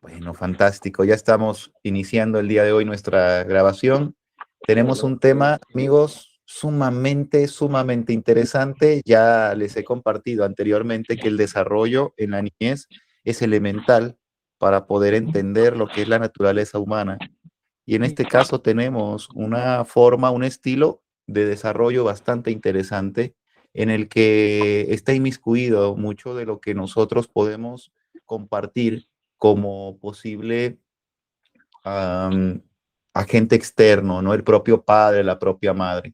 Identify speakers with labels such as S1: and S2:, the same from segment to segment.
S1: Bueno, fantástico. Ya estamos iniciando el día de hoy nuestra grabación. Tenemos un tema, amigos, sumamente interesante. Ya les he compartido anteriormente que el desarrollo en la niñez es elemental para poder entender lo que es la naturaleza humana. Y en este caso tenemos una forma, un estilo de desarrollo bastante interesante en el que está inmiscuido mucho de lo que nosotros podemos compartir como posible am, agente externo, ¿no? El propio padre, la propia madre.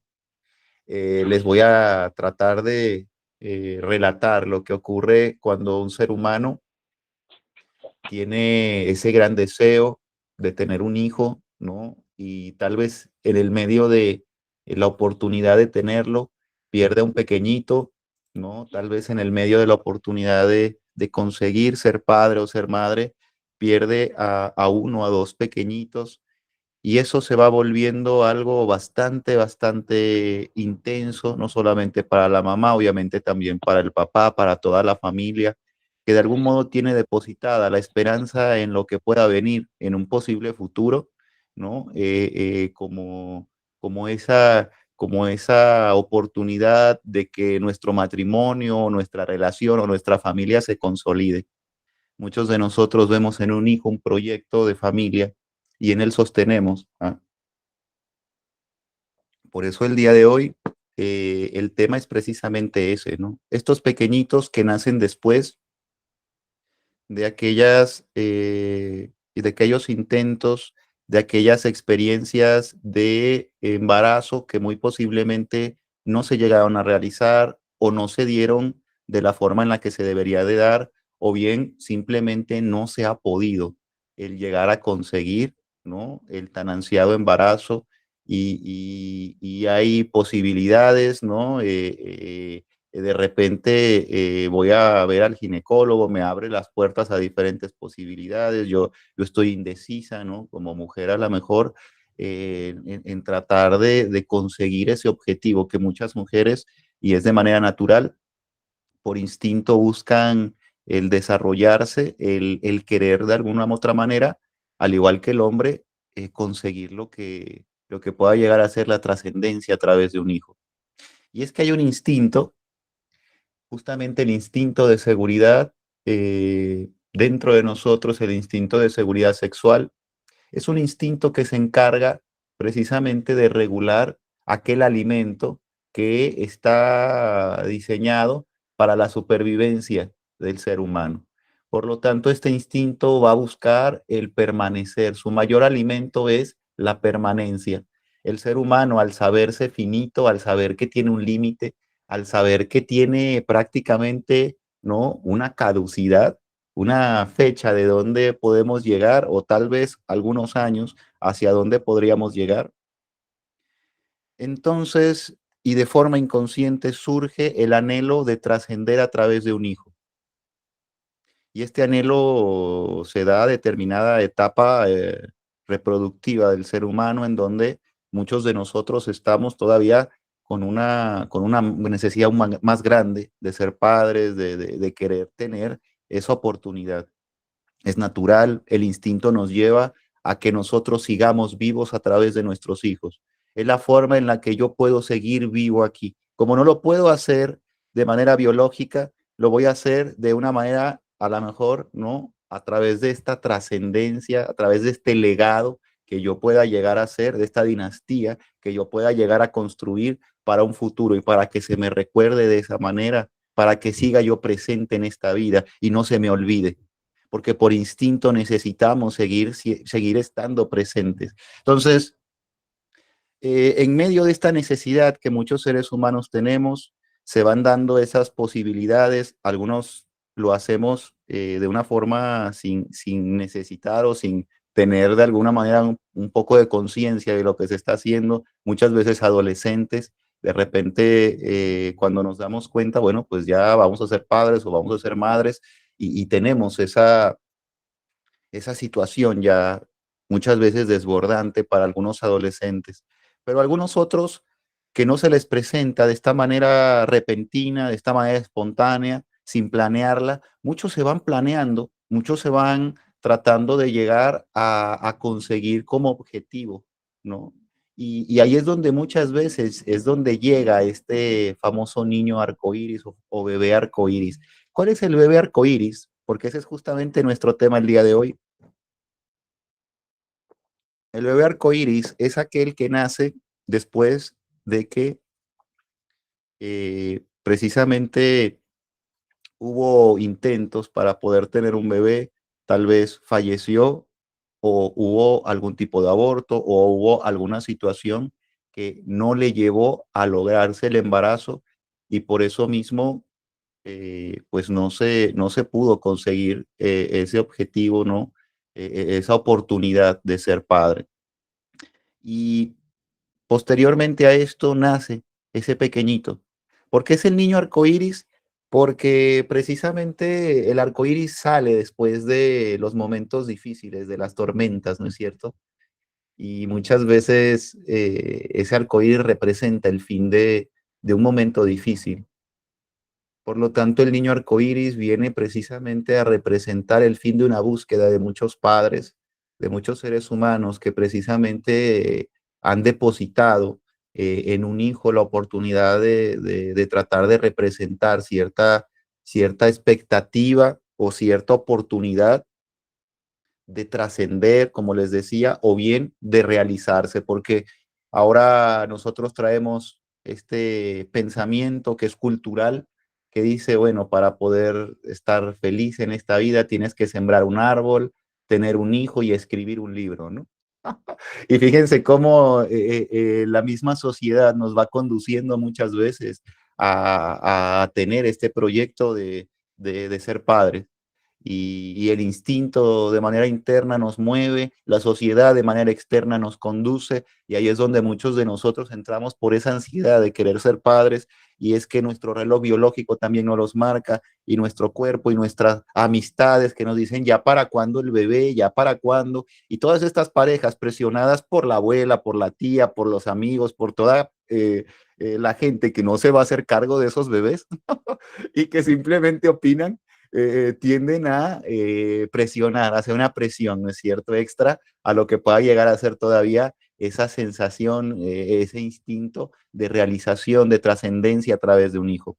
S1: Les voy a tratar de relatar lo que ocurre cuando un ser humano tiene ese gran deseo de tener un hijo, ¿no? Y tal vez en el medio de la oportunidad de tenerlo, pierde a un pequeñito, ¿no? Tal vez en el medio de la oportunidad de conseguir ser padre o ser madre, pierde a uno, a dos pequeñitos, y eso se va volviendo algo bastante intenso, no solamente para la mamá, obviamente también para el papá, para toda la familia, que de algún modo tiene depositada la esperanza en lo que pueda venir en un posible futuro, ¿no? Como esa oportunidad de que nuestro matrimonio, nuestra relación o nuestra familia se consolide. Muchos de nosotros vemos en un hijo un proyecto de familia y en él sostenemos. Por eso el día de hoy el tema es precisamente ese, ¿no? Estos pequeñitos que nacen después de aquellos intentos, de aquellas experiencias de embarazo que muy posiblemente no se llegaron a realizar o no se dieron de la forma en la que se debería de dar, o bien simplemente no se ha podido el llegar a conseguir, ¿no? El tan ansiado embarazo y hay posibilidades, ¿no? De repente voy a ver al ginecólogo, me abre las puertas a diferentes posibilidades, yo estoy indecisa, ¿no? Como mujer a lo mejor en tratar de conseguir ese objetivo que muchas mujeres, y es de manera natural, por instinto buscan el desarrollarse, el querer de alguna u otra manera, al igual que el hombre, conseguir lo que pueda llegar a ser la trascendencia a través de un hijo. Y es que hay un instinto, justamente el instinto de seguridad dentro de nosotros, el instinto de seguridad sexual, es un instinto que se encarga precisamente de regular aquel alimento que está diseñado para la supervivencia del ser humano. Por lo tanto, este instinto va a buscar el permanecer. Su mayor alimento es la permanencia. El ser humano, al saberse finito, al saber que tiene un límite, al saber que tiene prácticamente, ¿no?, una caducidad, una fecha de dónde podemos llegar o tal vez algunos años hacia dónde podríamos llegar. Entonces, y de forma inconsciente surge el anhelo de trascender a través de un hijo. Y este anhelo se da a determinada etapa reproductiva del ser humano en donde muchos de nosotros estamos todavía con una necesidad más grande de ser padres, de querer tener esa oportunidad. Es natural, el instinto nos lleva a que nosotros sigamos vivos a través de nuestros hijos. Es la forma en la que yo puedo seguir vivo aquí. Como no lo puedo hacer de manera biológica, lo voy a hacer de una manera, a lo mejor, ¿no? A través de esta trascendencia, a través de este legado que yo pueda llegar a hacer, de esta dinastía que yo pueda llegar a construir para un futuro y para que se me recuerde de esa manera, para que siga yo presente en esta vida y no se me olvide porque por instinto necesitamos seguir estando presentes. Entonces, en medio de esta necesidad que muchos seres humanos tenemos, se van dando esas posibilidades. Algunos lo hacemos de una forma sin necesitar o sin tener de alguna manera un poco de conciencia de lo que se está haciendo. Muchas veces adolescentes, de repente cuando nos damos cuenta, bueno, pues ya vamos a ser padres o vamos a ser madres y tenemos esa situación ya muchas veces desbordante para algunos adolescentes, pero algunos otros que no se les presenta de esta manera repentina, de esta manera espontánea, sin planearla, muchos se van planeando, muchos se van tratando de llegar a conseguir como objetivo, ¿no? Y ahí es donde muchas veces es donde llega este famoso niño arcoíris o bebé arcoíris. ¿Cuál es el bebé arcoíris? Porque ese es justamente nuestro tema el día de hoy. El bebé arcoíris es aquel que nace después de que precisamente hubo intentos para poder tener un bebé, tal vez falleció o hubo algún tipo de aborto o hubo alguna situación que no le llevó a lograrse el embarazo y por eso mismo pues no se pudo conseguir ese objetivo, ¿no? Esa oportunidad de ser padre. Y posteriormente a esto nace ese pequeñito. ¿Por qué es el niño arcoíris? Porque precisamente el arcoíris sale después de los momentos difíciles, de las tormentas, ¿no es cierto? Y muchas veces ese arcoíris representa el fin de un momento difícil. Por lo tanto, el niño arcoíris viene precisamente a representar el fin de una búsqueda de muchos padres, de muchos seres humanos que precisamente han depositado en un hijo la oportunidad de tratar de representar cierta expectativa o cierta oportunidad de trascender, como les decía, o bien de realizarse, porque ahora nosotros traemos este pensamiento que es cultural, que dice, bueno, para poder estar feliz en esta vida tienes que sembrar un árbol, tener un hijo y escribir un libro, ¿no? Y fíjense cómo la misma sociedad nos va conduciendo muchas veces a tener este proyecto de ser padres y el instinto de manera interna nos mueve, la sociedad de manera externa nos conduce y ahí es donde muchos de nosotros entramos por esa ansiedad de querer ser padres y es que nuestro reloj biológico también nos los marca y nuestro cuerpo y nuestras amistades que nos dicen ya para cuándo el bebé, ya para cuándo y todas estas parejas presionadas por la abuela, por la tía, por los amigos, por toda la gente que no se va a hacer cargo de esos bebés y que simplemente opinan tienden a presionar, hacer una presión, ¿no es cierto?, extra a lo que pueda llegar a ser todavía esa sensación, ese instinto de realización, de trascendencia a través de un hijo.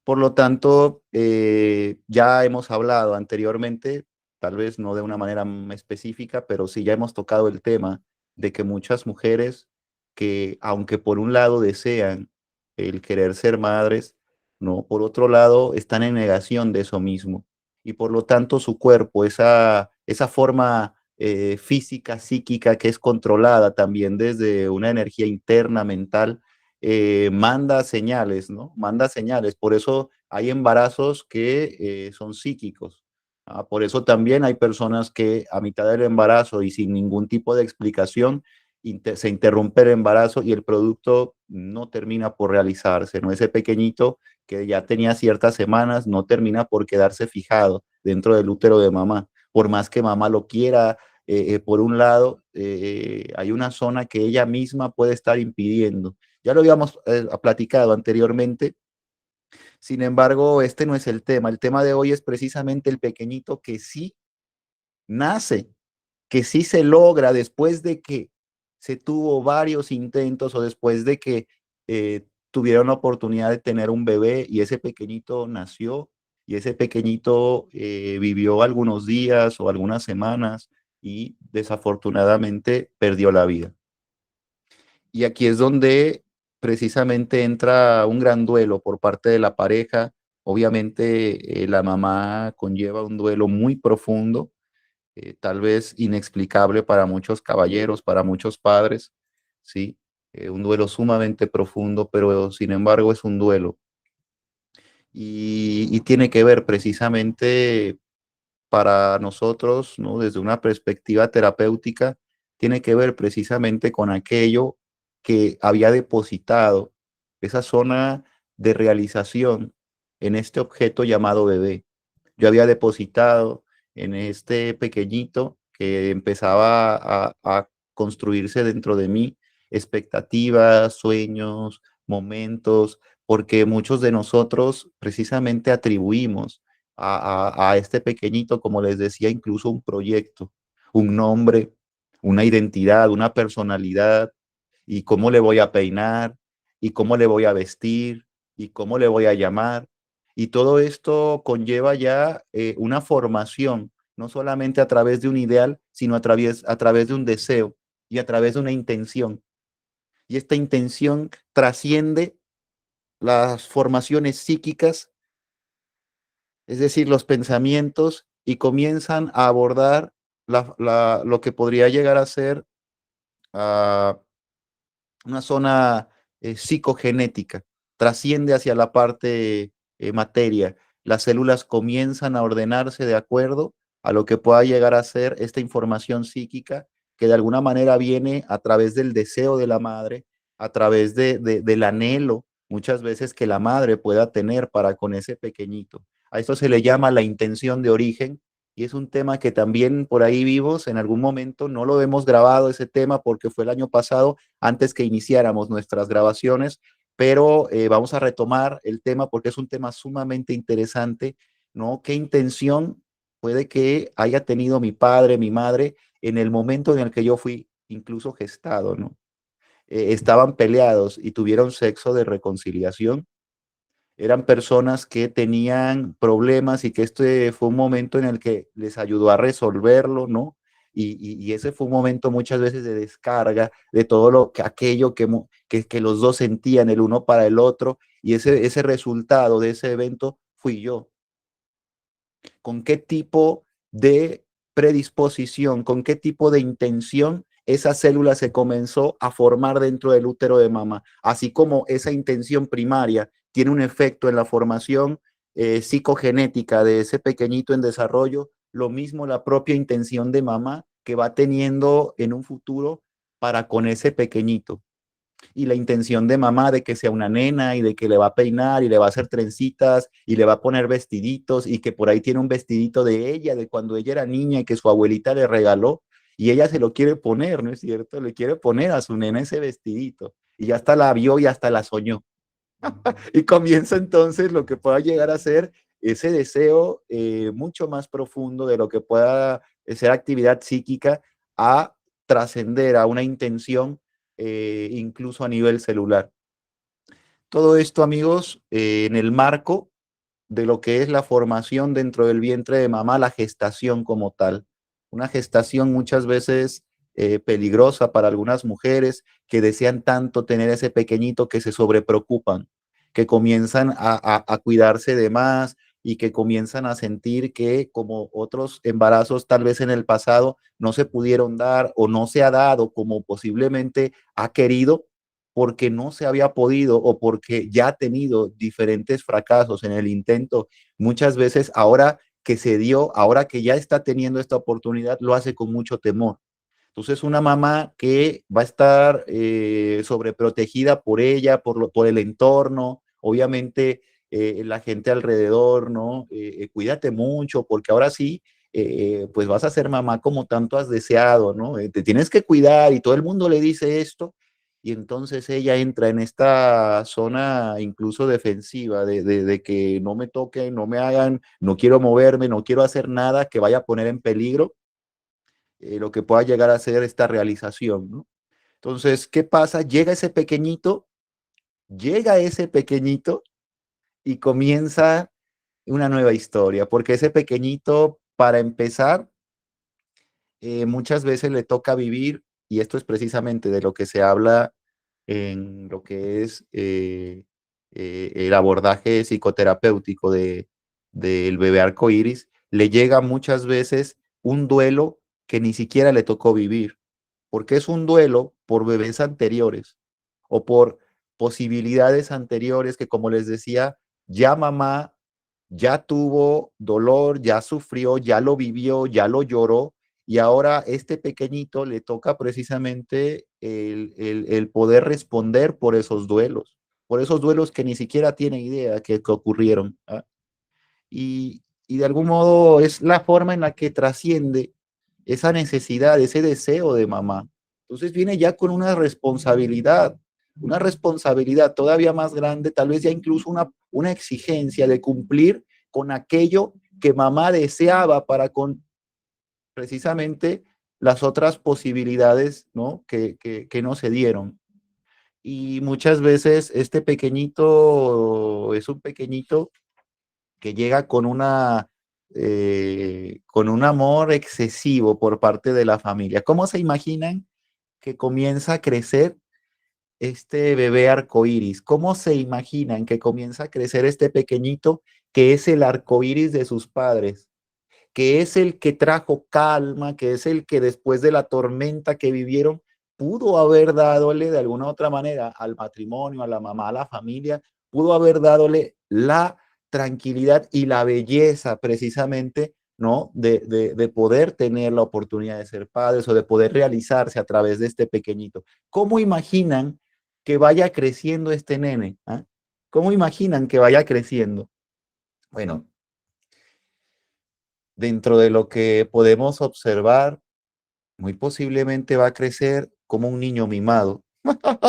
S1: Por lo tanto, ya hemos hablado anteriormente, tal vez no de una manera específica, pero sí ya hemos tocado el tema de que muchas mujeres que, aunque por un lado desean el querer ser madres, no, por otro lado están en negación de eso mismo. Y por lo tanto su cuerpo, esa forma física, psíquica que es controlada también desde una energía interna, mental, manda señales, ¿no? Manda señales. Por eso hay embarazos que son psíquicos. Por eso también hay personas que a mitad del embarazo y sin ningún tipo de explicación se interrumpe el embarazo y el producto no termina por realizarse, ¿no? Ese pequeñito que ya tenía ciertas semanas no termina por quedarse fijado dentro del útero de mamá. Por más que mamá lo quiera, por un lado, hay una zona que ella misma puede estar impidiendo. Ya lo habíamos platicado anteriormente. Sin embargo, este no es el tema. El tema de hoy es precisamente el pequeñito que sí nace, que sí se logra después de que se tuvo varios intentos o después de que tuvieron la oportunidad de tener un bebé y ese pequeñito nació y ese pequeñito vivió algunos días o algunas semanas y desafortunadamente perdió la vida. Y aquí es donde precisamente entra un gran duelo por parte de la pareja. Obviamente la mamá conlleva un duelo muy profundo, tal vez inexplicable para muchos caballeros, para muchos padres, ¿sí? Un duelo sumamente profundo, pero sin embargo es un duelo. Y tiene que ver precisamente para nosotros, ¿no? Desde una perspectiva terapéutica, tiene que ver precisamente con aquello que había depositado, esa zona de realización en este objeto llamado bebé. Yo había depositado en este pequeñito que empezaba a construirse dentro de mí expectativas, sueños, momentos, porque muchos de nosotros precisamente atribuimos a este pequeñito, como les decía, incluso un proyecto, un nombre, una identidad, una personalidad, y cómo le voy a peinar, y cómo le voy a vestir, y cómo le voy a llamar. Y todo esto conlleva ya una formación, no solamente a través de un ideal, sino a través de un deseo y a través de una intención. Y esta intención trasciende las formaciones psíquicas, es decir, los pensamientos, y comienzan a abordar lo que podría llegar a ser uh, una zona psicogenética, trasciende hacia la parte materia. Las células comienzan a ordenarse de acuerdo a lo que pueda llegar a ser esta información psíquica que de alguna manera viene a través del deseo de la madre, a través del anhelo muchas veces que la madre pueda tener para con ese pequeñito. A esto se le llama la intención de origen y es un tema que también por ahí vivos en algún momento, no lo hemos grabado ese tema porque fue el año pasado, antes que iniciáramos nuestras grabaciones, pero vamos a retomar el tema porque es un tema sumamente interesante, ¿no? ¿Qué intención puede que haya tenido mi padre, mi madre, en el momento en el que yo fui incluso gestado, ¿no? Estaban peleados y tuvieron sexo de reconciliación, eran personas que tenían problemas y que este fue un momento en el que les ayudó a resolverlo, ¿no? Y ese fue un momento muchas veces de descarga de todo lo que aquello que los dos sentían el uno para el otro, y ese resultado de ese evento fui yo. ¿Con qué tipo de predisposición, con qué tipo de intención esa célula se comenzó a formar dentro del útero de mamá? Así como esa intención primaria tiene un efecto en la formación psicogenética de ese pequeñito en desarrollo, lo mismo la propia intención de mamá que va teniendo en un futuro para con ese pequeñito, y la intención de mamá de que sea una nena y de que le va a peinar y le va a hacer trencitas y le va a poner vestiditos, y que por ahí tiene un vestidito de ella, de cuando ella era niña y que su abuelita le regaló, y ella se lo quiere poner, ¿no es cierto? Le quiere poner a su nena ese vestidito y ya hasta la vio y hasta la soñó. Y comienza entonces lo que pueda llegar a ser ese deseo mucho más profundo de lo que pueda ser actividad psíquica, a trascender a una intención incluso a nivel celular. Todo esto, amigos, en el marco de lo que es la formación dentro del vientre de mamá, la gestación como tal. Una gestación muchas veces peligrosa para algunas mujeres que desean tanto tener ese pequeñito que se sobrepreocupan, que comienzan a cuidarse de más y que comienzan a sentir que como otros embarazos tal vez en el pasado no se pudieron dar o no se ha dado como posiblemente ha querido, porque no se había podido o porque ya ha tenido diferentes fracasos en el intento. Muchas veces ahora que se dio, ahora que ya está teniendo esta oportunidad, lo hace con mucho temor. Entonces, una mamá que va a estar sobreprotegida por ella, por el entorno, obviamente la gente alrededor, ¿no? Cuídate mucho, porque ahora sí, pues vas a ser mamá como tanto has deseado, ¿no? Te tienes que cuidar, y todo el mundo le dice esto, y entonces ella entra en esta zona incluso defensiva de que no me toquen, no me hagan, no quiero moverme, no quiero hacer nada que vaya a poner en peligro lo que pueda llegar a ser esta realización, ¿no? Entonces, ¿qué pasa? Llega ese pequeñito y comienza una nueva historia, porque ese pequeñito, para empezar, muchas veces le toca vivir, y esto es precisamente de lo que se habla en lo que es el abordaje psicoterapéutico del bebé arcoíris, le llega muchas veces un duelo que ni siquiera le tocó vivir, porque es un duelo por bebés anteriores o por posibilidades anteriores que, como les decía, ya mamá ya tuvo dolor, ya sufrió, ya lo vivió, ya lo lloró, y ahora este pequeñito le toca precisamente el poder responder por esos duelos que ni siquiera tiene idea que ocurrieron. ¿Ah? Y de algún modo es la forma en la que trasciende esa necesidad, ese deseo de mamá. Entonces viene ya con una responsabilidad todavía más grande, tal vez ya incluso una exigencia de cumplir con aquello que mamá deseaba para con precisamente las otras posibilidades, ¿no? Que no se dieron. Y muchas veces este pequeñito es un pequeñito que llega con un amor excesivo por parte de la familia. ¿Cómo se imaginan que comienza a crecer este bebé arcoíris? ¿Cómo se imaginan que comienza a crecer este pequeñito que es el arcoíris de sus padres? Que es el que trajo calma, que es el que después de la tormenta que vivieron, pudo haber dadole de alguna otra manera al matrimonio, a la mamá, a la familia, pudo haber dadole la tranquilidad y la belleza precisamente, ¿no? De poder tener la oportunidad de ser padres o de poder realizarse a través de este pequeñito. ¿Cómo imaginan que vaya creciendo este nene? ¿Ah? ¿Cómo imaginan que vaya creciendo? Bueno, dentro de lo que podemos observar, muy posiblemente va a crecer como un niño mimado,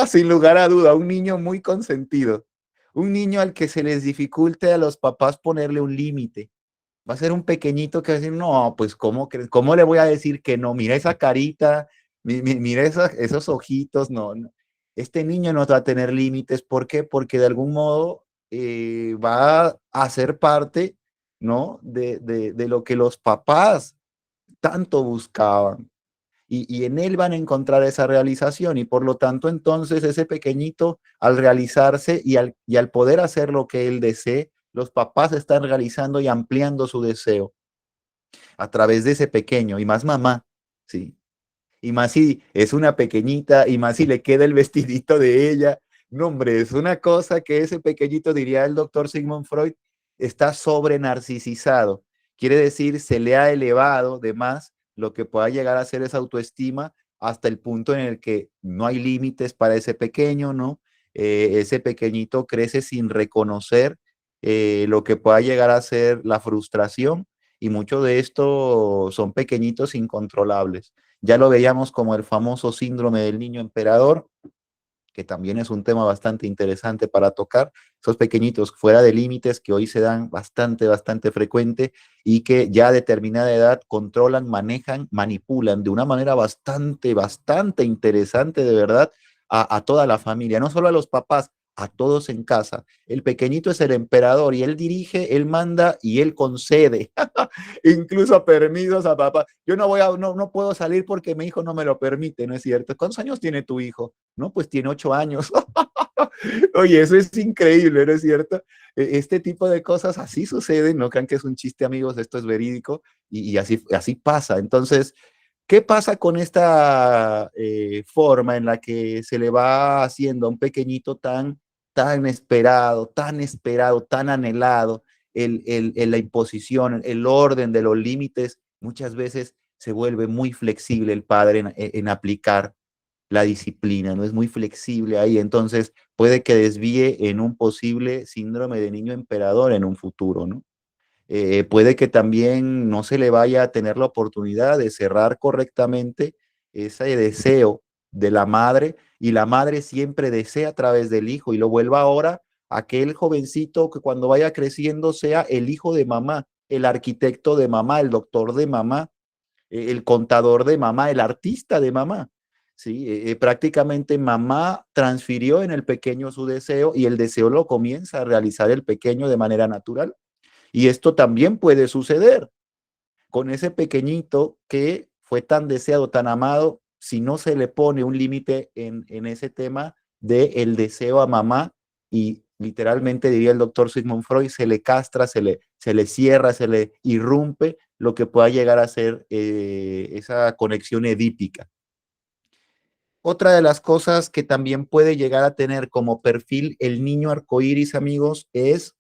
S1: sin lugar a duda, un niño muy consentido, un niño al que se les dificulte a los papás ponerle un límite. Va a ser un pequeñito que va a decir, no, pues ¿cómo le voy a decir que no? Mira esa carita, mira esos ojitos, no, no. Este niño no va a tener límites. ¿Por qué? Porque de algún modo va a ser parte, ¿no? De lo que los papás tanto buscaban. Y en él van a encontrar esa realización y por lo tanto entonces ese pequeñito al realizarse y al poder hacer lo que él desee, los papás están realizando y ampliando su deseo a través de ese pequeño y más mamá, ¿sí? Y más si es una pequeñita, y más si le queda el vestidito de ella. No, hombre, es una cosa que ese pequeñito, diría el doctor Sigmund Freud, está sobre narcisizado. Quiere decir, se le ha elevado de más lo que pueda llegar a ser esa autoestima hasta el punto en el que no hay límites para ese pequeño, ¿no? Ese pequeñito crece sin reconocer lo que pueda llegar a ser la frustración y mucho de esto son pequeñitos incontrolables. Ya lo veíamos como el famoso síndrome del niño emperador, que también es un tema bastante interesante para tocar. Esos pequeñitos fuera de límites que hoy se dan bastante frecuente y que ya a determinada edad controlan, manejan, manipulan de una manera bastante interesante, de verdad, a toda la familia, no solo a los papás, a todos en casa. El pequeñito es el emperador y él dirige, él manda y él concede, incluso permisos a papá. Yo no puedo salir porque mi hijo no me lo permite, ¿no es cierto? ¿Cuántos años tiene tu hijo? No, pues tiene 8 años. Oye, eso es increíble, ¿no es cierto? Este tipo de cosas así suceden, no crean que es un chiste, amigos, esto es verídico y así pasa. Entonces, ¿qué pasa con esta forma en la que se le va haciendo a un pequeñito tan esperado, tan anhelado, la imposición, el orden de los límites? Muchas veces se vuelve muy flexible el padre en aplicar la disciplina, no es muy flexible ahí, entonces puede que desvíe en un posible síndrome de niño emperador en un futuro, ¿no? Puede que también no se le vaya a tener la oportunidad de cerrar correctamente ese deseo de la madre y la madre siempre desea a través del hijo y lo vuelva ahora aquel jovencito que cuando vaya creciendo sea el hijo de mamá, el arquitecto de mamá, el doctor de mamá, el contador de mamá, el artista de mamá. ¿Sí? Prácticamente mamá transfirió en el pequeño su deseo y el deseo lo comienza a realizar el pequeño de manera natural. Y esto también puede suceder con ese pequeñito que fue tan deseado, tan amado, si no se le pone un límite en ese tema de el deseo a mamá y literalmente diría el doctor Sigmund Freud, se le castra, se le cierra, se le irrumpe lo que pueda llegar a ser esa conexión edípica. Otra de las cosas que también puede llegar a tener como perfil el niño arcoíris, amigos, es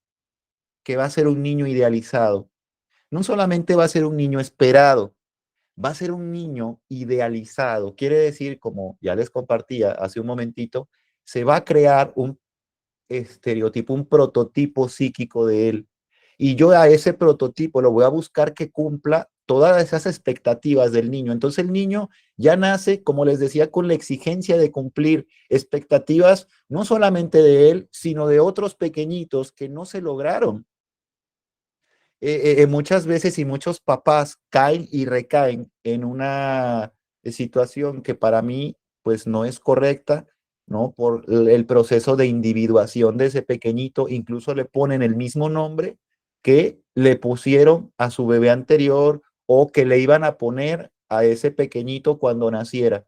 S1: que va a ser un niño idealizado. No solamente va a ser un niño esperado, va a ser un niño idealizado. Quiere decir, como ya les compartía hace un momentito, se va a crear un estereotipo, un prototipo psíquico de él. Y yo a ese prototipo lo voy a buscar que cumpla todas esas expectativas del niño. Entonces el niño ya nace, como les decía, con la exigencia de cumplir expectativas no solamente de él, sino de otros pequeñitos que no se lograron. Muchas veces y muchos papás caen y recaen en una situación que para mí pues no es correcta, ¿no? Por el proceso de individuación de ese pequeñito, incluso le ponen el mismo nombre que le pusieron a su bebé anterior o que le iban a poner a ese pequeñito cuando naciera.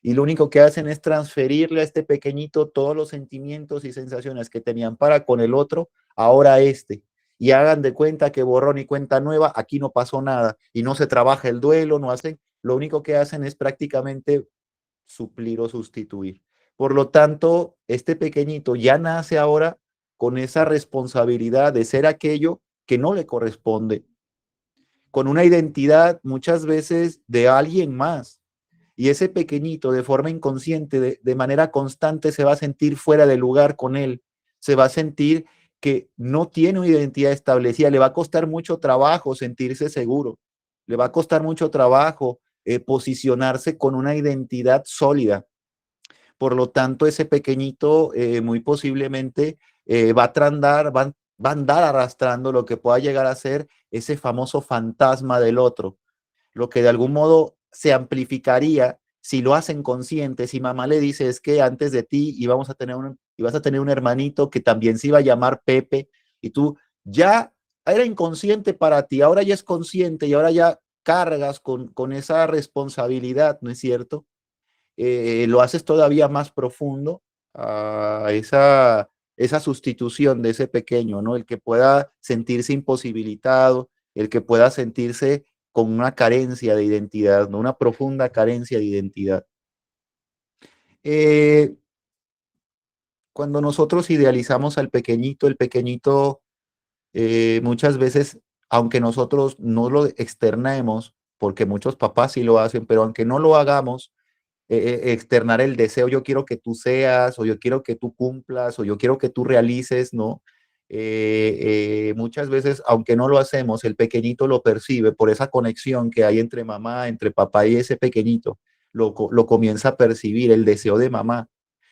S1: Y lo único que hacen es transferirle a este pequeñito todos los sentimientos y sensaciones que tenían para con el otro, ahora a este, y hagan de cuenta que borrón y cuenta nueva, aquí no pasó nada y no se trabaja el duelo, no hacen, lo único que hacen es prácticamente suplir o sustituir. Por lo tanto, este pequeñito ya nace ahora con esa responsabilidad de ser aquello que no le corresponde, con una identidad muchas veces de alguien más. Y ese pequeñito de forma inconsciente, de manera constante, se va a sentir fuera de lugar con él, se va a sentir que no tiene una identidad establecida, le va a costar mucho trabajo sentirse seguro, le va a costar mucho trabajo posicionarse con una identidad sólida. Por lo tanto, ese pequeñito muy posiblemente va a andar arrastrando lo que pueda llegar a ser ese famoso fantasma del otro, lo que de algún modo se amplificaría si lo hacen consciente, si mamá le dice es que antes de ti ibas a tener un hermanito que también se iba a llamar Pepe y tú ya era inconsciente para ti, ahora ya es consciente y ahora ya cargas con esa responsabilidad, ¿no es cierto? Lo haces todavía más profundo a esa sustitución de ese pequeño, ¿no? El que pueda sentirse imposibilitado, el que pueda sentirse con una carencia de identidad, ¿no? Una profunda carencia de identidad. Eh, Cuando nosotros idealizamos al pequeñito, el pequeñito muchas veces, aunque nosotros no lo externemos, porque muchos papás sí lo hacen, pero aunque no lo hagamos, externar el deseo, yo quiero que tú seas, o yo quiero que tú cumplas, o yo quiero que tú realices, ¿no? Muchas veces, aunque no lo hacemos, el pequeñito lo percibe por esa conexión que hay entre mamá, entre papá y ese pequeñito, lo comienza a percibir, el deseo de mamá.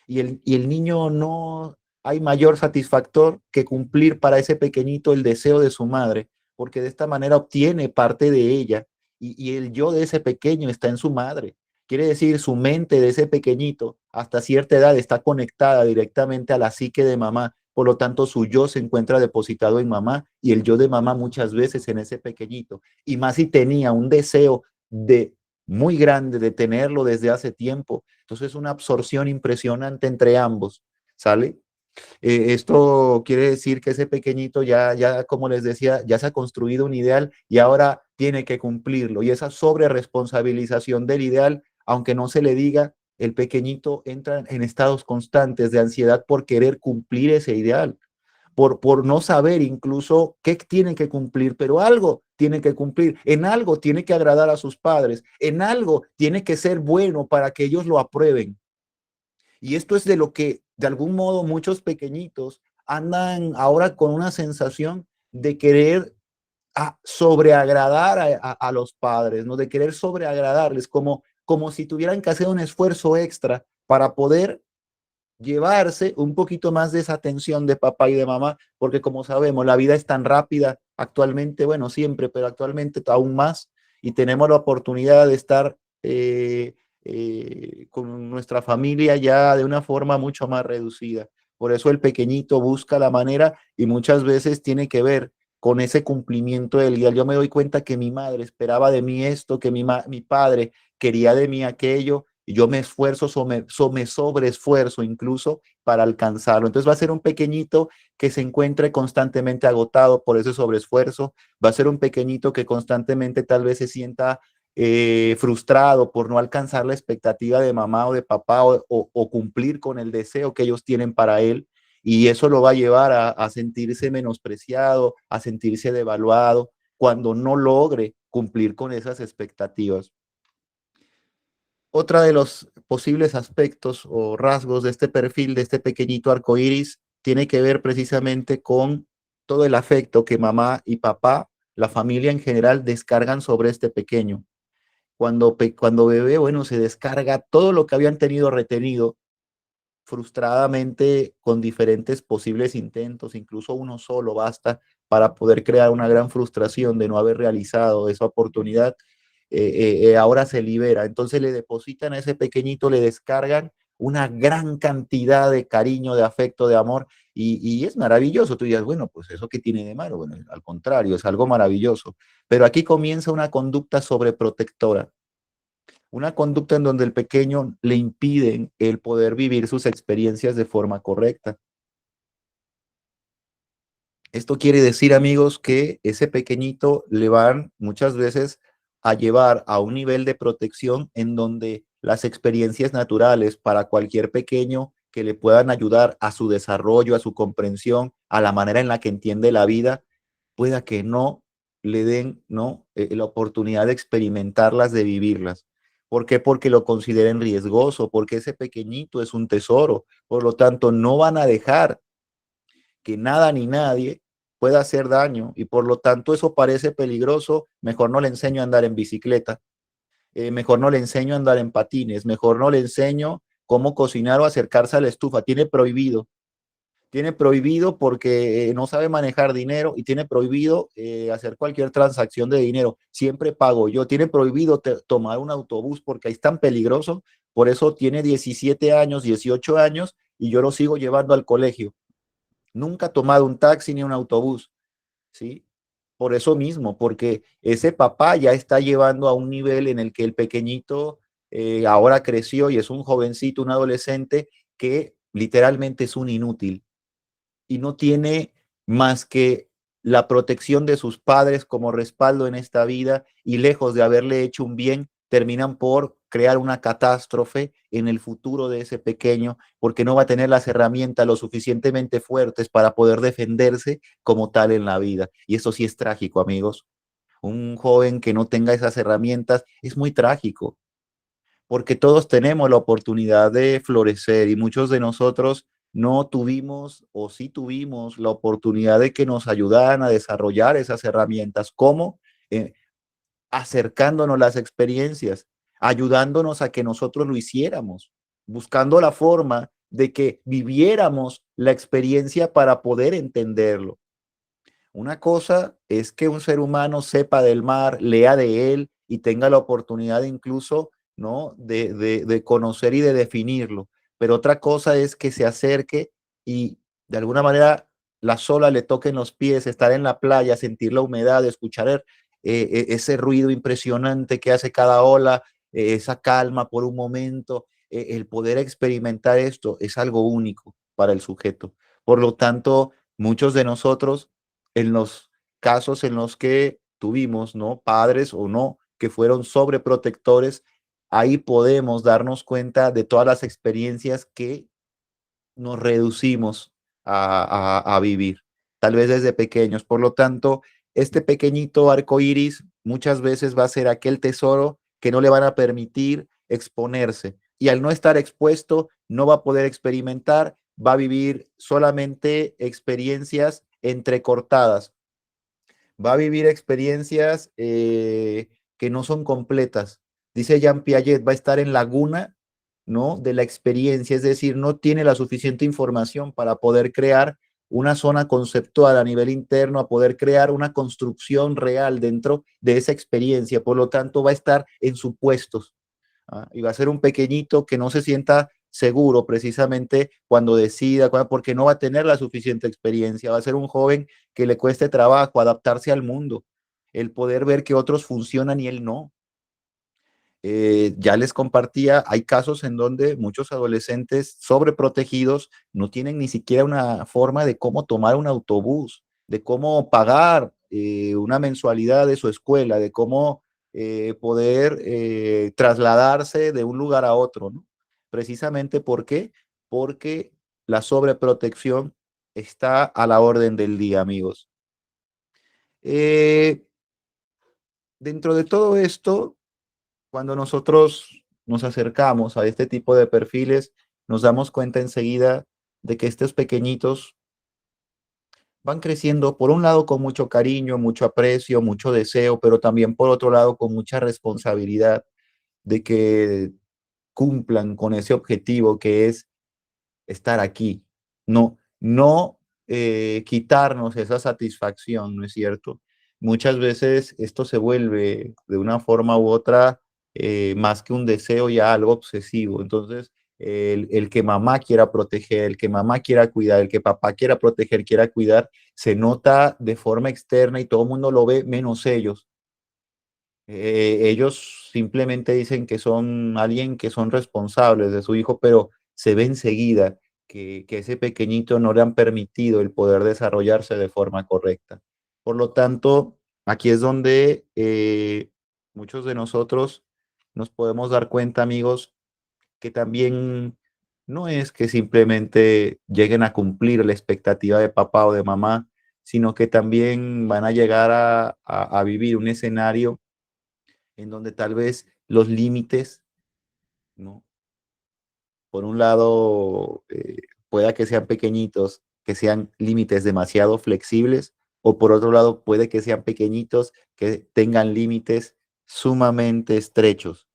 S1: Y el niño no hay mayor satisfactor que cumplir para ese pequeñito el deseo de su madre, porque de esta manera obtiene parte de ella y el yo de ese pequeño está en su madre. Quiere decir, su mente de ese pequeñito hasta cierta edad está conectada directamente a la psique de mamá. Por lo tanto, su yo se encuentra depositado en mamá y el yo de mamá muchas veces en ese pequeñito. Y más si tenía un deseo de muy grande de tenerlo desde hace tiempo. Entonces, una absorción impresionante entre ambos, ¿sale? Esto quiere decir que ese pequeñito como les decía, ya se ha construido un ideal y ahora tiene que cumplirlo. Y esa sobreresponsabilización del ideal, aunque no se le diga, el pequeñito entra en estados constantes de ansiedad por querer cumplir ese ideal, por no saber incluso qué tiene que cumplir, pero algo tiene que cumplir, en algo tiene que agradar a sus padres, en algo tiene que ser bueno para que ellos lo aprueben. Y esto es de lo que, de algún modo, muchos pequeñitos andan ahora con una sensación de querer sobreagradar a los padres, ¿no? De querer sobreagradarles, como si tuvieran que hacer un esfuerzo extra para poder llevarse un poquito más de esa atención de papá y de mamá, porque como sabemos, la vida es tan rápida actualmente, bueno, siempre, pero actualmente aún más, y tenemos la oportunidad de estar con nuestra familia ya de una forma mucho más reducida. Por eso el pequeñito busca la manera y muchas veces tiene que ver con ese cumplimiento del ideal. Yo me doy cuenta que mi madre esperaba de mí esto, que mi padre quería de mí aquello, y yo me esfuerzo, me sobreesfuerzo incluso para alcanzarlo. Entonces va a ser un pequeñito que se encuentre constantemente agotado por ese sobreesfuerzo, va a ser un pequeñito que constantemente tal vez se sienta frustrado por no alcanzar la expectativa de mamá o de papá o cumplir con el deseo que ellos tienen para él. Y eso lo va a llevar a sentirse menospreciado, a sentirse devaluado cuando no logre cumplir con esas expectativas. Otra de los posibles aspectos o rasgos de este perfil, de este pequeñito arcoíris, tiene que ver precisamente con todo el afecto que mamá y papá, la familia en general, descargan sobre este pequeño. Cuando bebé, bueno, se descarga todo lo que habían tenido retenido frustradamente con diferentes posibles intentos, incluso uno solo basta para poder crear una gran frustración de no haber realizado esa oportunidad, ahora se libera. Entonces le depositan a ese pequeñito, le descargan una gran cantidad de cariño, de afecto, de amor, y es maravilloso. Tú dices, bueno, pues eso que tiene de malo, bueno, al contrario, es algo maravilloso. Pero aquí comienza una conducta sobreprotectora, una conducta en donde el pequeño le impiden el poder vivir sus experiencias de forma correcta. Esto quiere decir, amigos, que ese pequeñito le van muchas veces a llevar a un nivel de protección en donde las experiencias naturales para cualquier pequeño que le puedan ayudar a su desarrollo, a su comprensión, a la manera en la que entiende la vida, pueda que no le den, ¿no? La oportunidad de experimentarlas, de vivirlas. ¿Por qué? Porque lo consideren riesgoso, porque ese pequeñito es un tesoro. Por lo tanto, no van a dejar que nada ni nadie pueda hacer daño y por lo tanto eso parece peligroso. Mejor no le enseño a andar en bicicleta, mejor no le enseño a andar en patines, mejor no le enseño cómo cocinar o acercarse a la estufa. Tiene prohibido porque no sabe manejar dinero y tiene prohibido hacer cualquier transacción de dinero. Siempre pago yo. Tiene prohibido tomar un autobús porque ahí es tan peligroso. Por eso tiene 17 años, 18 años y yo lo sigo llevando al colegio. Nunca ha tomado un taxi ni un autobús, ¿sí? Por eso mismo, porque ese papá ya está llevando a un nivel en el que el pequeñito ahora creció y es un jovencito, un adolescente que literalmente es un inútil y no tiene más que la protección de sus padres como respaldo en esta vida y lejos de haberle hecho un bien, terminan por crear una catástrofe en el futuro de ese pequeño porque no va a tener las herramientas lo suficientemente fuertes para poder defenderse como tal en la vida. Y eso sí es trágico, amigos. Un joven que no tenga esas herramientas es muy trágico porque todos tenemos la oportunidad de florecer y muchos de nosotros no tuvimos o sí tuvimos la oportunidad de que nos ayudaran a desarrollar esas herramientas, como acercándonos las experiencias, ayudándonos a que nosotros lo hiciéramos, buscando la forma de que viviéramos la experiencia para poder entenderlo. Una cosa es que un ser humano sepa del mar, lea de él y tenga la oportunidad incluso, ¿no? de conocer y de definirlo. Pero otra cosa es que se acerque y de alguna manera la sola le toque en los pies, estar en la playa, sentir la humedad, escuchar ese ruido impresionante que hace cada ola, esa calma por un momento, el poder experimentar esto es algo único para el sujeto. Por lo tanto, muchos de nosotros en los casos en los que tuvimos, ¿no? Padres o no, que fueron sobreprotectores, ahí podemos darnos cuenta de todas las experiencias que nos reducimos a vivir, tal vez desde pequeños. Por lo tanto, este pequeñito arco iris muchas veces va a ser aquel tesoro que no le van a permitir exponerse. Y al no estar expuesto, no va a poder experimentar, va a vivir solamente experiencias entrecortadas, va a vivir experiencias que no son completas. Dice Jean Piaget, va a estar en laguna, ¿no? De la experiencia, es decir, no tiene la suficiente información para poder crear una zona conceptual a nivel interno, a poder crear una construcción real dentro de esa experiencia. Por lo tanto, va a estar en supuestos. Y va a ser un pequeñito que no se sienta seguro precisamente cuando decida, porque no va a tener la suficiente experiencia, va a ser un joven que le cueste trabajo adaptarse al mundo, el poder ver que otros funcionan y él no. Ya les compartía, hay casos en donde muchos adolescentes sobreprotegidos no tienen ni siquiera una forma de cómo tomar un autobús, de cómo pagar una mensualidad de su escuela, de cómo poder trasladarse de un lugar a otro, ¿no? Precisamente, ¿por qué? Porque la sobreprotección está a la orden del día, amigos. Eh, Dentro de todo esto, cuando nosotros nos acercamos a este tipo de perfiles, nos damos cuenta enseguida de que estos pequeñitos van creciendo, por un lado, con mucho cariño, mucho aprecio, mucho deseo, pero también por otro lado, con mucha responsabilidad de que cumplan con ese objetivo que es estar aquí. No, no quitarnos esa satisfacción, ¿no es cierto? Muchas veces esto se vuelve de una forma u otra más que un deseo ya algo obsesivo. Entonces, el que mamá quiera proteger, el que mamá quiera cuidar, el que papá quiera proteger, quiera cuidar, se nota de forma externa y todo el mundo lo ve menos ellos. Ellos simplemente dicen que son alguien que son responsables de su hijo, pero se ve enseguida que ese pequeñito no le han permitido el poder desarrollarse de forma correcta. Por lo tanto, aquí es donde muchos de nosotros nos podemos dar cuenta, amigos, que también no es que simplemente lleguen a cumplir la expectativa de papá o de mamá, sino que también van a llegar a vivir un escenario en donde tal vez los límites, ¿no? Por un lado, pueda que sean pequeñitos, que sean límites demasiado flexibles, o por otro lado, puede que sean pequeñitos, que tengan límites sumamente estrechos,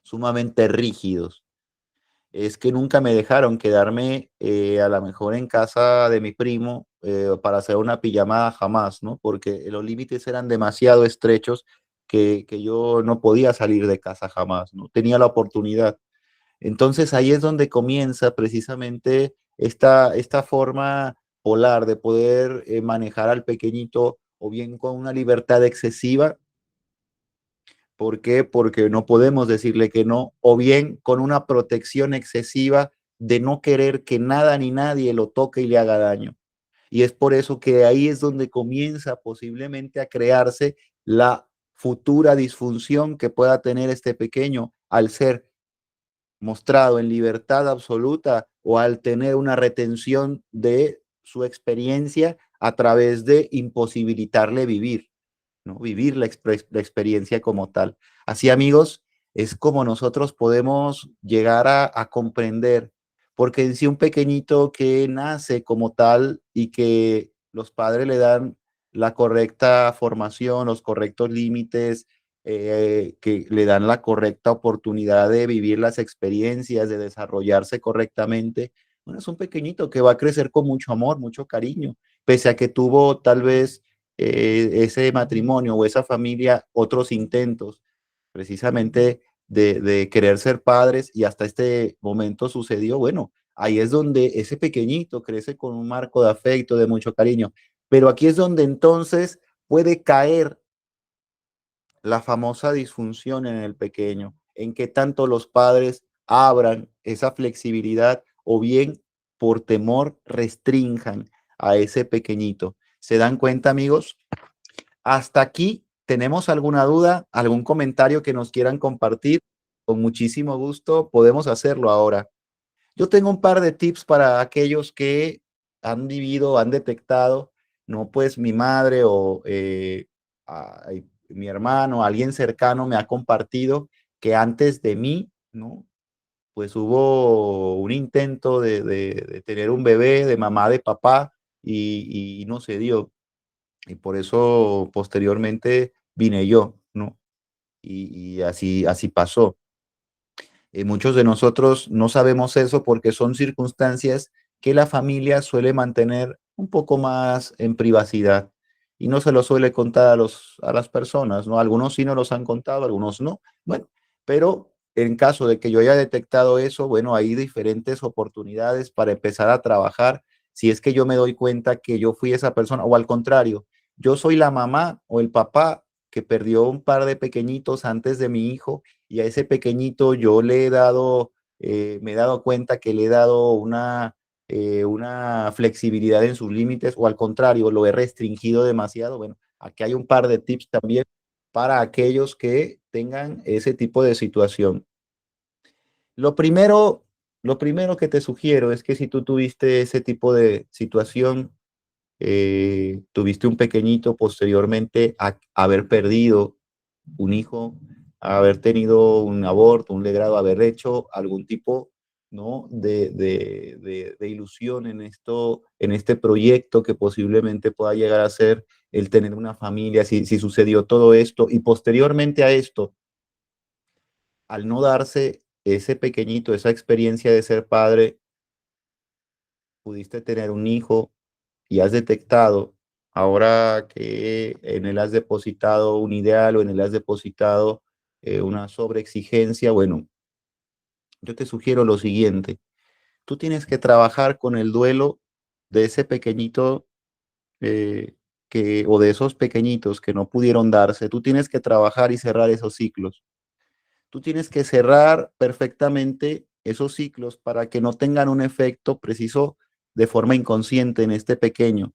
S1: sumamente rígidos. Es que nunca me dejaron quedarme a lo mejor en casa de mi primo para hacer una pijamada jamás, ¿no? Porque los límites eran demasiado estrechos que yo no podía salir de casa jamás, no tenía la oportunidad. Entonces ahí es donde comienza precisamente esta forma polar de poder manejar al pequeñito o bien con una libertad excesiva. ¿Por qué? Porque no podemos decirle que no, o bien con una protección excesiva de no querer que nada ni nadie lo toque y le haga daño. Y es por eso que ahí es donde comienza posiblemente a crearse la futura disfunción que pueda tener este pequeño al ser mostrado en libertad absoluta o al tener una retención de su experiencia a través de imposibilitarle vivir, ¿no? Vivir la experiencia como tal. Así, amigos, es como nosotros podemos llegar a comprender, porque en sí un pequeñito que nace como tal y que los padres le dan la correcta formación, los correctos límites, que le dan la correcta oportunidad de vivir las experiencias, de desarrollarse correctamente. Bueno, es un pequeñito que va a crecer con mucho amor, mucho cariño, pese a que tuvo tal vez ese matrimonio o esa familia otros intentos precisamente de querer ser padres y hasta este momento sucedió, bueno, ahí es donde ese pequeñito crece con un marco de afecto, de mucho cariño, pero aquí es donde entonces puede caer la famosa disfunción en el pequeño, en que tanto los padres abran esa flexibilidad o bien por temor restrinjan a ese pequeñito. ¿Se dan cuenta, amigos? Hasta aquí, ¿tenemos alguna duda, algún comentario que nos quieran compartir? Con muchísimo gusto podemos hacerlo ahora. Yo tengo un par de tips para aquellos que han vivido, han detectado, no pues mi madre o mi hermano, alguien cercano me ha compartido que antes de mí, ¿no? Pues hubo un intento de tener un bebé, de mamá, de papá, y no se dio. Y por eso posteriormente vine yo, ¿no? Y así pasó. Muchos de nosotros no sabemos eso porque son circunstancias que la familia suele mantener un poco más en privacidad y no se lo suele contar a las personas, ¿no? Algunos sí nos los han contado, algunos no. Bueno, pero en caso de que yo haya detectado eso, bueno, hay diferentes oportunidades para empezar a trabajar. Si es que yo me doy cuenta que yo fui esa persona, o al contrario, yo soy la mamá o el papá que perdió un par de pequeñitos antes de mi hijo y a ese pequeñito yo le he dado, me he dado cuenta que le he dado una flexibilidad en sus límites o al contrario, lo he restringido demasiado. Bueno, aquí hay un par de tips también para aquellos que tengan ese tipo de situación. Lo primero, lo primero que te sugiero es que si tú tuviste ese tipo de situación, tuviste un pequeñito posteriormente a haber perdido un hijo, a haber tenido un aborto, un legrado, haber hecho algún tipo, ¿no? de ilusión en esto, en este proyecto que posiblemente pueda llegar a ser el tener una familia, si sucedió todo esto y posteriormente a esto, al no darse ese pequeñito, esa experiencia de ser padre, pudiste tener un hijo y has detectado, ahora que en él has depositado un ideal o en él has depositado una sobreexigencia, bueno, yo te sugiero lo siguiente. Tú tienes que trabajar con el duelo de ese pequeñito o de esos pequeñitos que no pudieron darse. Tú tienes que trabajar y cerrar esos ciclos. Tú tienes que cerrar perfectamente esos ciclos para que no tengan un efecto preciso de forma inconsciente en este pequeño,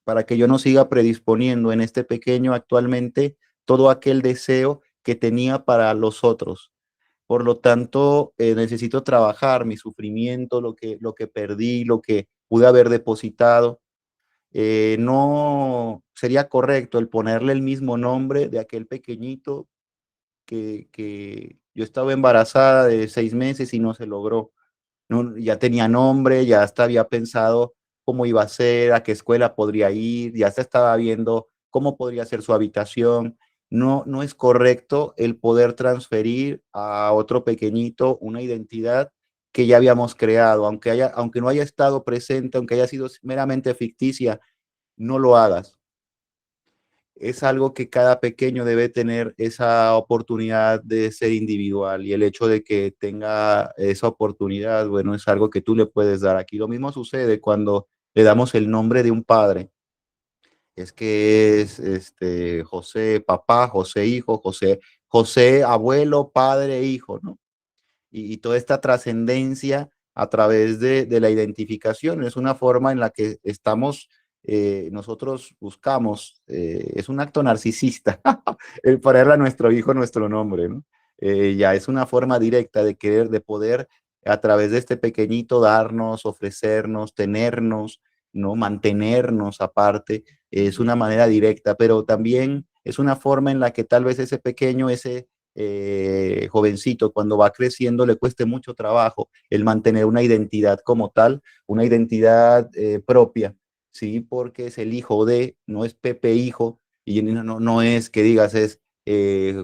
S1: para que yo no siga predisponiendo en este pequeño actualmente todo aquel deseo que tenía para los otros. Por lo tanto, necesito trabajar mi sufrimiento, lo que perdí, lo que pude haber depositado. No sería correcto el ponerle el mismo nombre de aquel pequeñito que yo estaba embarazada de 6 meses y no se logró. No, ya tenía nombre, ya hasta había pensado cómo iba a ser, a qué escuela podría ir, ya hasta estaba viendo cómo podría ser su habitación. No, no es correcto el poder transferir a otro pequeñito una identidad que ya habíamos creado, aunque no haya estado presente, aunque haya sido meramente ficticia, no lo hagas. Es algo que cada pequeño debe tener esa oportunidad de ser individual y el hecho de que tenga esa oportunidad, bueno, es algo que tú le puedes dar. Aquí lo mismo sucede cuando le damos el nombre de un padre. Es que es José papá, José hijo, José abuelo, padre, hijo, ¿no? Y toda esta trascendencia a través de la identificación. Es una forma en la que estamos, nosotros buscamos, es un acto narcisista, el ponerle a nuestro hijo nuestro nombre, ¿no? Ya es una forma directa de querer, de poder a través de este pequeñito darnos, ofrecernos, tenernos, ¿no? Mantenernos aparte, es una manera directa, pero también es una forma en la que tal vez ese pequeño, ese jovencito, cuando va creciendo, le cueste mucho trabajo el mantener una identidad como tal, una identidad propia, ¿sí? Porque es el hijo de, no es Pepe hijo, y no es que digas es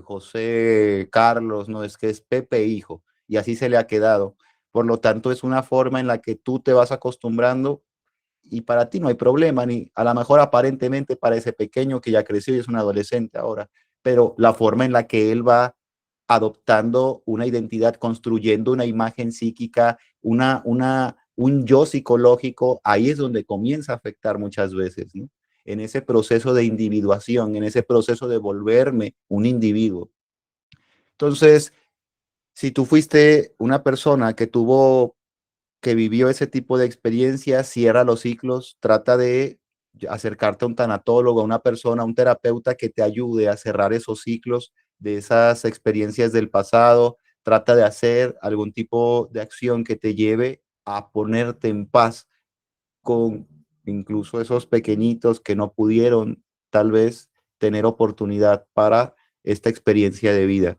S1: José Carlos, no es que es Pepe hijo, y así se le ha quedado. Por lo tanto, es una forma en la que tú te vas acostumbrando y para ti no hay problema, ni a lo mejor aparentemente para ese pequeño que ya creció y es un adolescente ahora, pero la forma en la que él va adoptando una identidad, construyendo una imagen psíquica, un yo psicológico, ahí es donde comienza a afectar muchas veces, ¿no? En ese proceso de individuación, en ese proceso de volverme un individuo. Entonces, si tú fuiste una persona que vivió ese tipo de experiencias, cierra los ciclos, trata de acercarte a un tanatólogo, a una persona, a un terapeuta que te ayude a cerrar esos ciclos de esas experiencias del pasado, trata de hacer algún tipo de acción que te lleve a ponerte en paz con incluso esos pequeñitos que no pudieron tal vez tener oportunidad para esta experiencia de vida.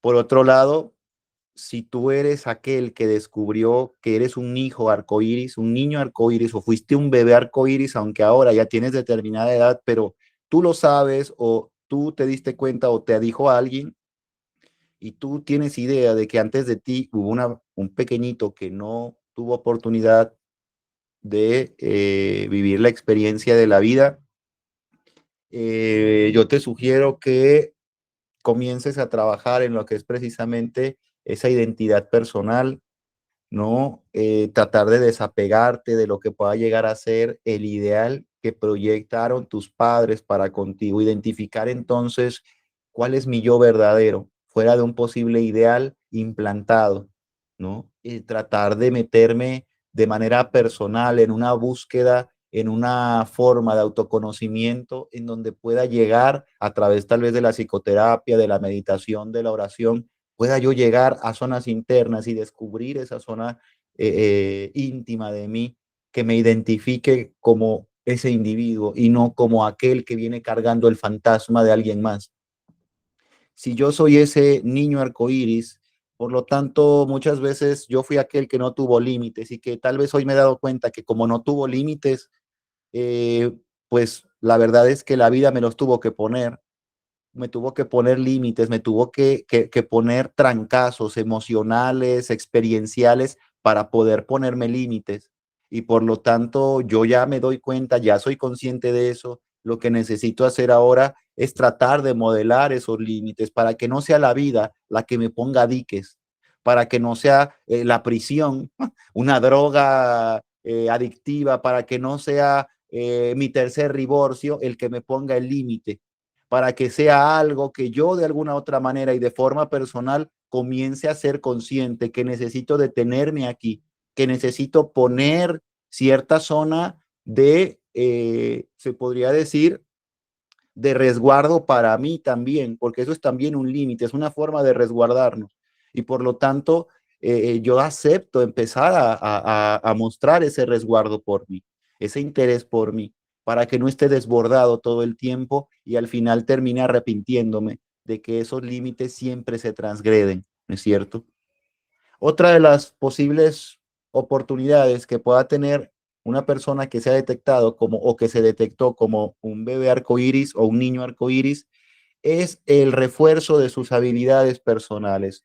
S1: Por otro lado, si tú eres aquel que descubrió que eres un hijo arcoíris, un niño arcoíris, o fuiste un bebé arcoíris, aunque ahora ya tienes determinada edad, pero tú lo sabes o tú te diste cuenta o te dijo alguien y tú tienes idea de que antes de ti hubo un pequeñito que no tuvo oportunidad de vivir la experiencia de la vida, yo te sugiero que comiences a trabajar en lo que es precisamente esa identidad personal, ¿no? Tratar de desapegarte de lo que pueda llegar a ser el ideal que proyectaron tus padres para contigo. Identificar entonces cuál es mi yo verdadero, fuera de un posible ideal implantado, ¿no? Y tratar de meterme de manera personal en una búsqueda, en una forma de autoconocimiento en donde pueda llegar a través tal vez de la psicoterapia, de la meditación, de la oración, pueda yo llegar a zonas internas y descubrir esa zona íntima de mí que me identifique como ese individuo y no como aquel que viene cargando el fantasma de alguien más. Si yo soy ese niño arcoíris, por lo tanto, muchas veces yo fui aquel que no tuvo límites y que tal vez hoy me he dado cuenta que como no tuvo límites, eh, pues la verdad es que la vida me los tuvo que poner, me tuvo que poner límites, me tuvo que poner trancazos emocionales, experienciales, para poder ponerme límites. Y por lo tanto, yo ya me doy cuenta, ya soy consciente de eso. Lo que necesito hacer ahora es tratar de modelar esos límites para que no sea la vida la que me ponga diques, para que no sea la prisión, una droga adictiva, para que no sea mi tercer divorcio el que me ponga el límite, para que sea algo que yo de alguna otra manera y de forma personal comience a ser consciente que necesito detenerme aquí, que necesito poner cierta zona de, se podría decir, de resguardo para mí también, porque eso es también un límite, es una forma de resguardarnos. Y por lo tanto, yo acepto empezar a mostrar ese resguardo por mí, ese interés por mí, para que no esté desbordado todo el tiempo y al final termine arrepintiéndome de que esos límites siempre se transgreden, ¿no es cierto? Otra de las posibles oportunidades que pueda tener una persona que se ha detectado como o que se detectó como un bebé arcoíris o un niño arcoíris es el refuerzo de sus habilidades personales,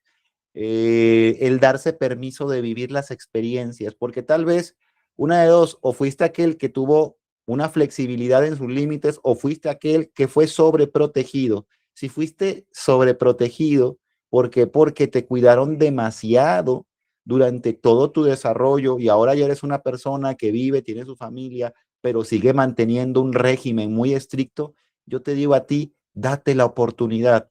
S1: el darse permiso de vivir las experiencias, porque tal vez una de dos, o fuiste aquel que tuvo una flexibilidad en sus límites o fuiste aquel que fue sobreprotegido. Si fuiste sobreprotegido, ¿por qué? Porque te cuidaron demasiado durante todo tu desarrollo y ahora ya eres una persona que vive, tiene su familia, pero sigue manteniendo un régimen muy estricto. Yo te digo a ti, date la oportunidad.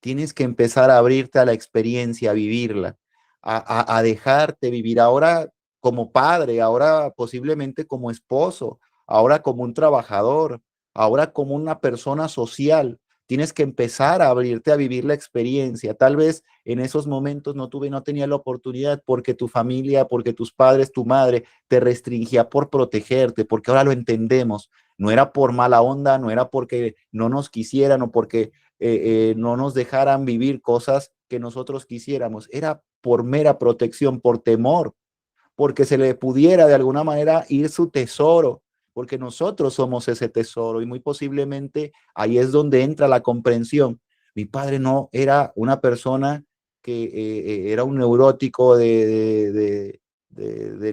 S1: Tienes que empezar a abrirte a la experiencia, a vivirla, a dejarte vivir ahora como padre, ahora posiblemente como esposo, ahora como un trabajador, ahora como una persona social. Tienes que empezar a abrirte a vivir la experiencia. Tal vez en esos momentos no tenía la oportunidad porque tu familia, porque tus padres, tu madre te restringía por protegerte, porque ahora lo entendemos. No era por mala onda, no era porque no nos quisieran o porque no nos dejaran vivir cosas que nosotros quisiéramos. Era por mera protección, por temor, porque se le pudiera de alguna manera ir su tesoro, porque nosotros somos ese tesoro y muy posiblemente ahí es donde entra la comprensión. Mi padre no era una persona que era un neurótico de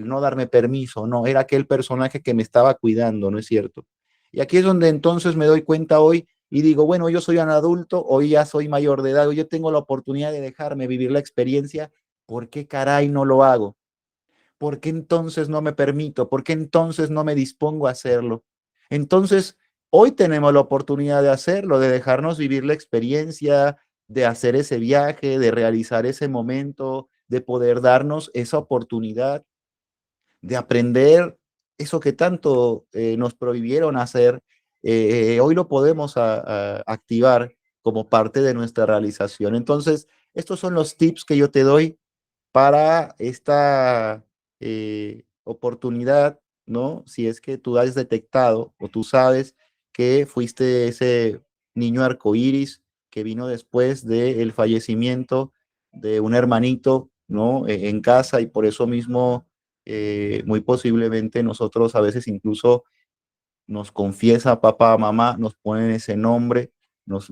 S1: no darme permiso, no, era aquel personaje que me estaba cuidando, ¿no es cierto? Y aquí es donde entonces me doy cuenta hoy y digo, bueno, yo soy un adulto, hoy ya soy mayor de edad, hoy yo tengo la oportunidad de dejarme vivir la experiencia, ¿por qué caray no lo hago? ¿Por qué entonces no me permito? ¿Por qué entonces no me dispongo a hacerlo? Entonces, hoy tenemos la oportunidad de hacerlo, de dejarnos vivir la experiencia, de hacer ese viaje, de realizar ese momento, de poder darnos esa oportunidad de aprender eso que tanto nos prohibieron hacer. Hoy lo podemos activar como parte de nuestra realización. Entonces, estos son los tips que yo te doy para esta oportunidad, ¿no? Si es que tú has detectado o tú sabes que fuiste ese niño arcoíris que vino después del fallecimiento de un hermanito, ¿no? En casa y por eso mismo, muy posiblemente nosotros a veces incluso nos confiesa papá, mamá, nos ponen ese nombre, nos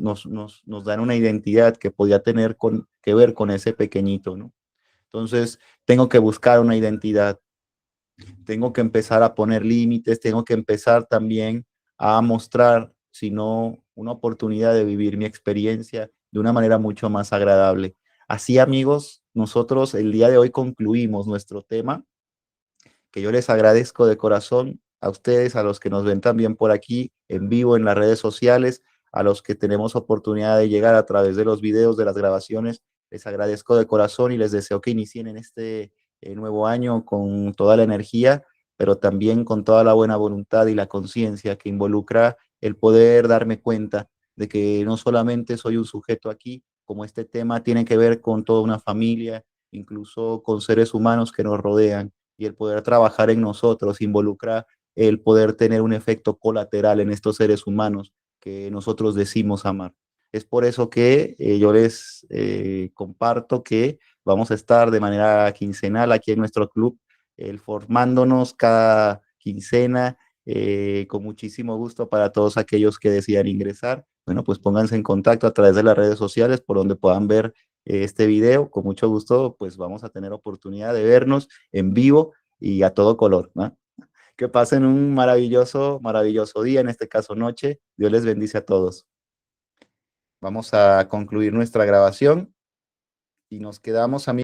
S1: dan una identidad que podía tener que ver con ese pequeñito, ¿no? Entonces, tengo que buscar una identidad, tengo que empezar a poner límites, tengo que empezar también a mostrar, si no, una oportunidad de vivir mi experiencia de una manera mucho más agradable. Así, amigos, nosotros el día de hoy concluimos nuestro tema, que yo les agradezco de corazón a ustedes, a los que nos ven también por aquí en vivo en las redes sociales, a los que tenemos oportunidad de llegar a través de los videos, de las grabaciones. Les agradezco de corazón y les deseo que inicien en este nuevo año con toda la energía, pero también con toda la buena voluntad y la conciencia que involucra el poder darme cuenta de que no solamente soy un sujeto aquí, como este tema tiene que ver con toda una familia, incluso con seres humanos que nos rodean y el poder trabajar en nosotros involucra el poder tener un efecto colateral en estos seres humanos que nosotros decimos amar. Es por eso que yo les comparto que vamos a estar de manera quincenal aquí en nuestro club, formándonos cada quincena con muchísimo gusto para todos aquellos que decidan ingresar. Bueno, pues pónganse en contacto a través de las redes sociales por donde puedan ver este video, con mucho gusto, pues vamos a tener oportunidad de vernos en vivo y a todo color, ¿no? Que pasen un maravilloso, maravilloso día, en este caso noche. Dios les bendice a todos. Vamos a concluir nuestra grabación y nos quedamos, amigos.